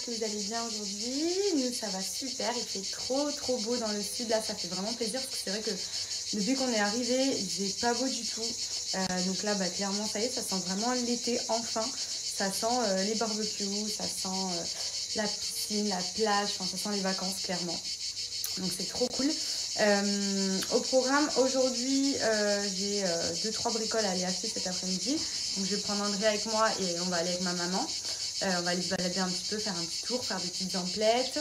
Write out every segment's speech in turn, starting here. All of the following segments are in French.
que vous allez bien aujourd'hui. Nous, ça va super, il fait trop beau dans le sud. Là, ça fait vraiment plaisir parce que c'est vrai que depuis qu'on est arrivé, il n'est pas beau du tout. Donc là, clairement, ça y est, ça sent vraiment l'été enfin. Ça sent les barbecues, ça sent la piscine, la plage, enfin, ça sent les vacances, clairement. Donc c'est trop cool. Au programme aujourd'hui, j'ai 2-3 bricoles à aller acheter cet après-midi. Donc je vais prendre André avec moi et on va aller avec ma maman. On va aller se balader un petit peu, faire un petit tour, faire des petites emplettes.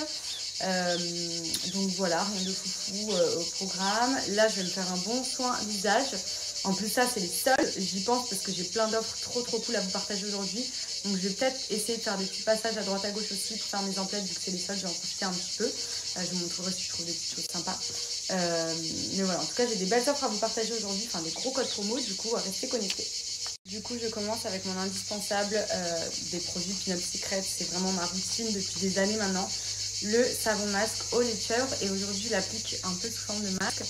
Donc voilà, rien de foufou au programme. Là, je vais me faire un bon soin visage. En plus, ça, c'est les seuls. J'y pense parce que j'ai plein d'offres trop cool à vous partager aujourd'hui. Donc, je vais peut-être essayer de faire des petits passages à droite à gauche aussi pour faire mes emplettes. Vu que c'est les seuls, je vais en profiter un petit peu. Je vous montrerai si je trouve des petites choses sympas. Mais voilà, en tout cas, j'ai des belles offres à vous partager aujourd'hui. Enfin, des gros codes promo. Du coup, restez connectés. Du coup, je commence avec mon indispensable des produits Pin-Up Secret. C'est vraiment ma routine depuis des années maintenant. Le savon masque au lait de chèvre. Et aujourd'hui, je l'applique un peu sous forme de masque.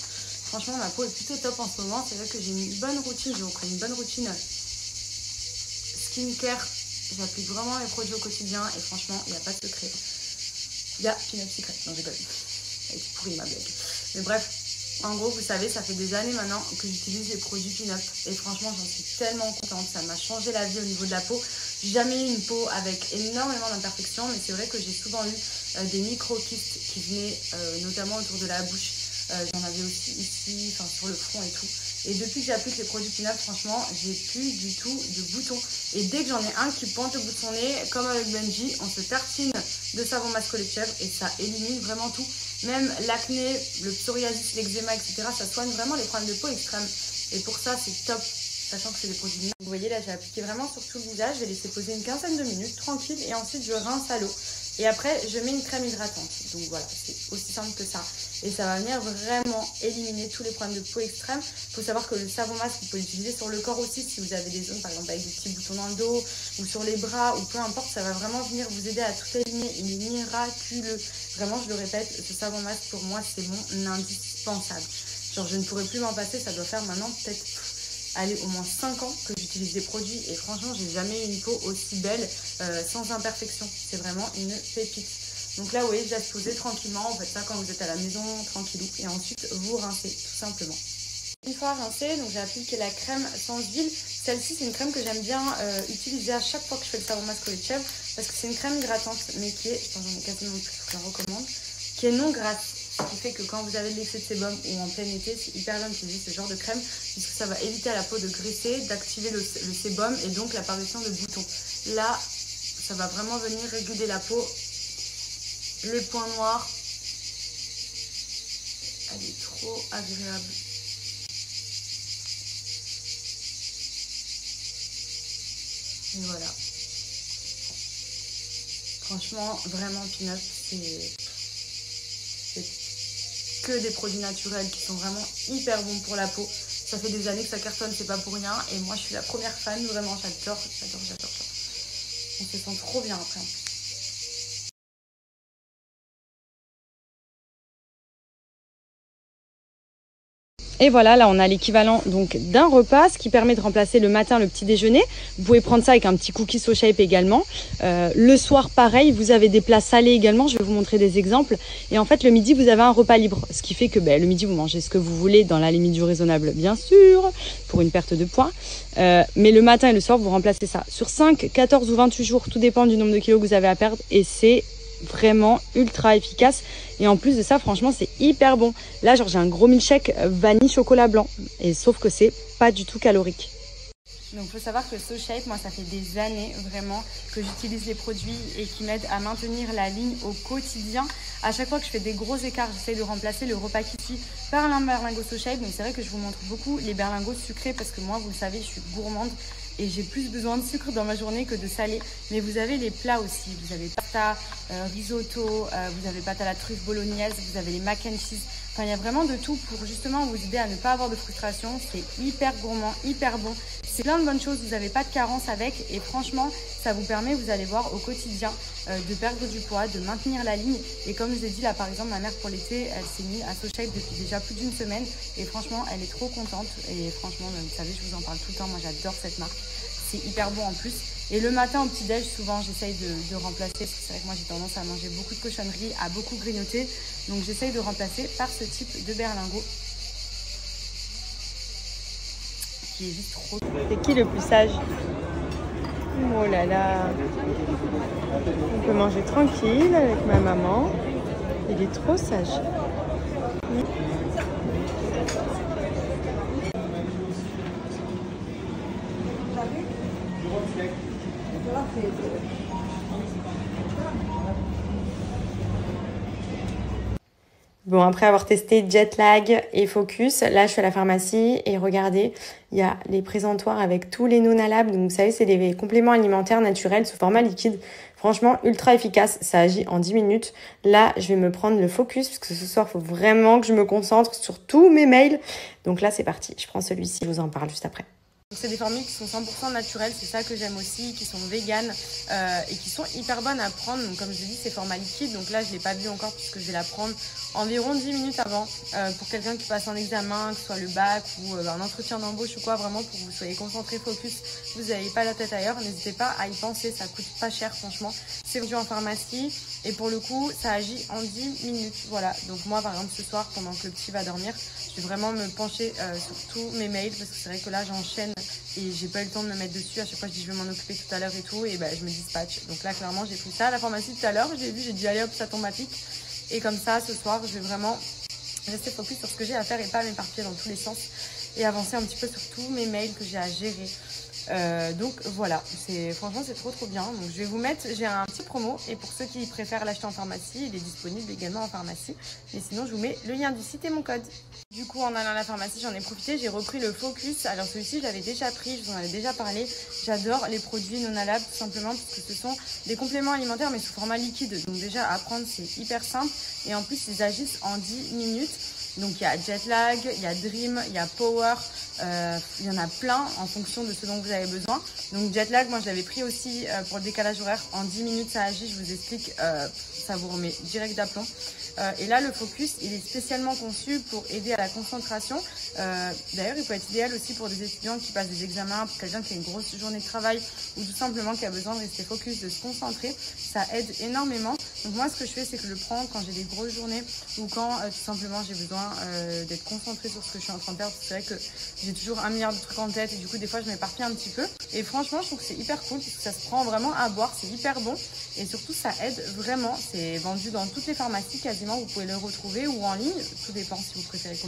Franchement, ma peau est plutôt top en ce moment. C'est vrai que j'ai une bonne routine. J'ai repris une bonne routine skincare. J'applique vraiment les produits au quotidien. Et franchement, il n'y a pas de secret. Il y a Pin-Up Secret. Non, je rigole. Elle est pourrie ma blague. Mais bref, en gros, vous savez, ça fait des années maintenant que j'utilise les produits Pin-Up. Et franchement, j'en suis tellement contente. Ça m'a changé la vie au niveau de la peau. J'ai jamais eu une peau avec énormément d'imperfections. Mais c'est vrai que j'ai souvent eu des micro-kystes qui venaient notamment autour de la bouche. J'en avais aussi ici, enfin sur le front et tout. Et depuis que j'applique les produits Pin-Up, franchement, j'ai plus du tout de boutons. Et dès que j'en ai un qui pointe au bout de son nez, comme avec Benji, on se tartine de savon masque au lait de chèvre et ça élimine vraiment tout. Même l'acné, le psoriasis, l'eczéma, etc. Ça soigne vraiment les problèmes de peau extrêmes. Et pour ça, c'est top, sachant que c'est des produits Pin-Up. Vous voyez là, j'ai appliqué vraiment sur tout le visage. Je vais laisser poser une quinzaine de minutes, tranquille. Et ensuite, je rince à l'eau. Et après, je mets une crème hydratante. Donc voilà, c'est aussi simple que ça. Et ça va venir vraiment éliminer tous les problèmes de peau extrêmes. Il faut savoir que le savon masque, vous pouvez l'utiliser sur le corps aussi. Si vous avez des zones, par exemple, avec des petits boutons dans le dos ou sur les bras ou peu importe, ça va vraiment venir vous aider à tout éliminer. Il est miraculeux. Vraiment, je le répète, ce savon masque, pour moi, c'est mon indispensable. Genre, je ne pourrais plus m'en passer. Ça doit faire maintenant peut-être... allez, au moins 5 ans que j'utilise des produits et franchement, j'ai jamais eu une peau aussi belle, sans imperfection. C'est vraiment une pépite. Donc là, vous voyez, je laisse poser tranquillement. Vous faites ça quand vous êtes à la maison, tranquillou. Et ensuite, vous rincez, tout simplement. Une fois rincée, donc j'ai appliqué la crème sans huile. Celle-ci, c'est une crème que j'aime bien utiliser à chaque fois que je fais le savon masque au lait de chèvre. Parce que c'est une crème hydratante, mais qui est, j'en ai quasiment plus, je la recommande, qui est non grasse. Ce qui fait que quand vous avez de l'excès de sébum ou en plein été, c'est hyper bien d'utiliser ce genre de crème puisque ça va éviter à la peau de graisser, d'activer le sébum et donc l'apparition de boutons. Là, ça va vraiment venir réguler la peau. Le point noir, elle est trop agréable. Et voilà. Franchement, vraiment Pin-Up, c'est que des produits naturels qui sont vraiment hyper bons pour la peau. Ça fait des années que ça cartonne, c'est pas pour rien. Et moi, je suis la première fan, vraiment, j'adore. On se sent trop bien après. Et voilà, là on a l'équivalent donc d'un repas, ce qui permet de remplacer le matin le petit déjeuner. Vous pouvez prendre ça avec un petit cookie So Shape également. Le soir, pareil, vous avez des plats salés également. Je vais vous montrer des exemples. Et en fait, le midi, vous avez un repas libre, ce qui fait que le midi, vous mangez ce que vous voulez dans la limite du raisonnable, bien sûr, pour une perte de poids. Mais le matin et le soir, vous remplacez ça. Sur 5, 14 ou 28 jours, tout dépend du nombre de kilos que vous avez à perdre. Et c'est vraiment ultra efficace et en plus de ça franchement c'est hyper bon. Là genre j'ai un gros milkshake vanille chocolat blanc et sauf que c'est pas du tout calorique. Donc il faut savoir que So Shape, moi ça fait des années vraiment que j'utilise les produits et qui m'aident à maintenir la ligne au quotidien. À chaque fois que je fais des gros écarts, j'essaie de remplacer le repas Kitty par un berlingot So Shape. Donc c'est vrai que je vous montre beaucoup les berlingots sucrés parce que moi vous le savez je suis gourmande et j'ai plus besoin de sucre dans ma journée que de salé. Mais vous avez les plats aussi, vous avez pasta, risotto, vous avez pâte à la truffe bolognaise, vous avez les mac and cheese. Enfin, il y a vraiment de tout pour justement vous aider à ne pas avoir de frustration. C'est hyper gourmand, hyper bon. C'est plein de bonnes choses, vous n'avez pas de carence avec et franchement, ça vous permet, vous allez voir au quotidien, de perdre du poids, de maintenir la ligne. Et comme je vous ai dit là, par exemple, ma mère pour l'été, elle s'est mise à So Shape depuis déjà plus d'une semaine et franchement, elle est trop contente. Et franchement, vous savez, je vous en parle tout le temps, moi j'adore cette marque. C'est hyper bon en plus. Et le matin au petit-déj, souvent, j'essaye de remplacer, parce que c'est vrai que moi, j'ai tendance à manger beaucoup de cochonneries, à beaucoup grignoter. Donc, j'essaye de remplacer par ce type de berlingot. Qui est juste trop... C'est qui le plus sage? Oh là là! On peut manger tranquille avec ma maman. Il est trop sage. Bon, après avoir testé Jetlag et Focus, là je suis à la pharmacie et regardez, il y a les présentoirs avec tous les Nonalab. Donc vous savez, c'est des compléments alimentaires naturels sous format liquide. Franchement, ultra efficace, ça agit en 10 minutes. Là, je vais me prendre le Focus parce que ce soir, il faut vraiment que je me concentre sur tous mes mails. Donc là, c'est parti, je prends celui-ci, je vous en parle juste après. C'est des formules qui sont 100% naturelles, c'est ça que j'aime aussi, qui sont véganes et qui sont hyper bonnes à prendre. Donc comme je dis, c'est format liquide, donc là je ne l'ai pas bu encore puisque je vais la prendre environ 10 minutes avant pour quelqu'un qui passe un examen, que ce soit le bac ou un entretien d'embauche ou quoi, vraiment pour que vous soyez concentré, focus, vous n'avez pas la tête ailleurs. N'hésitez pas à y penser, ça coûte pas cher franchement. C'est vendu en pharmacie et pour le coup ça agit en 10 minutes. Voilà, donc moi par exemple ce soir pendant que le petit va dormir, je vais vraiment me pencher sur tous mes mails parce que c'est vrai que là j'enchaîne et j'ai pas eu le temps de me mettre dessus. À chaque fois je dis je vais m'en occuper tout à l'heure et tout, et bah je me dispatche. Donc là clairement j'ai pris ça à la pharmacie tout à l'heure, j'ai vu, j'ai dit allez hop ça tombe à pic. Et comme ça ce soir je vais vraiment rester focus sur ce que j'ai à faire et pas m'éparpiller dans tous les sens et avancer un petit peu sur tous mes mails que j'ai à gérer. Donc voilà, franchement c'est trop bien. Donc je vais vous mettre, j'ai un petit promo et pour ceux qui préfèrent l'acheter en pharmacie, il est disponible également en pharmacie. Mais sinon je vous mets le lien du site et mon code. Du coup en allant à la pharmacie j'en ai profité, j'ai repris le Focus. Alors celui-ci je l'avais déjà pris, je vous en avais déjà parlé. J'adore les produits Nonalab tout simplement parce que ce sont des compléments alimentaires mais sous format liquide. Donc déjà à prendre c'est hyper simple et en plus ils agissent en 10 minutes. Donc il y a Jetlag, il y a Dream, il y a Power, il y en a plein en fonction de ce dont vous avez besoin. Donc Jetlag, moi je l'avais pris aussi pour le décalage horaire. En 10 minutes ça agit, je vous explique, ça vous remet direct d'aplomb. Et là le Focus, il est spécialement conçu pour aider à la concentration. D'ailleurs il peut être idéal aussi pour des étudiants qui passent des examens, pour quelqu'un qui a une grosse journée de travail ou tout simplement qui a besoin de rester focus, de se concentrer. Ça aide énormément. Donc moi ce que je fais c'est que je le prends quand j'ai des grosses journées ou quand tout simplement j'ai besoin d'être concentrée sur ce que je suis en train de faire. Parce que c'est vrai que j'ai toujours un milliard de trucs en tête et du coup des fois je m'éparpille un petit peu. Et franchement je trouve que c'est hyper cool parce que ça se prend vraiment à boire, c'est hyper bon et surtout ça aide vraiment. C'est vendu dans toutes les pharmacies quasiment, vous pouvez le retrouver ou en ligne, tout dépend si vous préférez.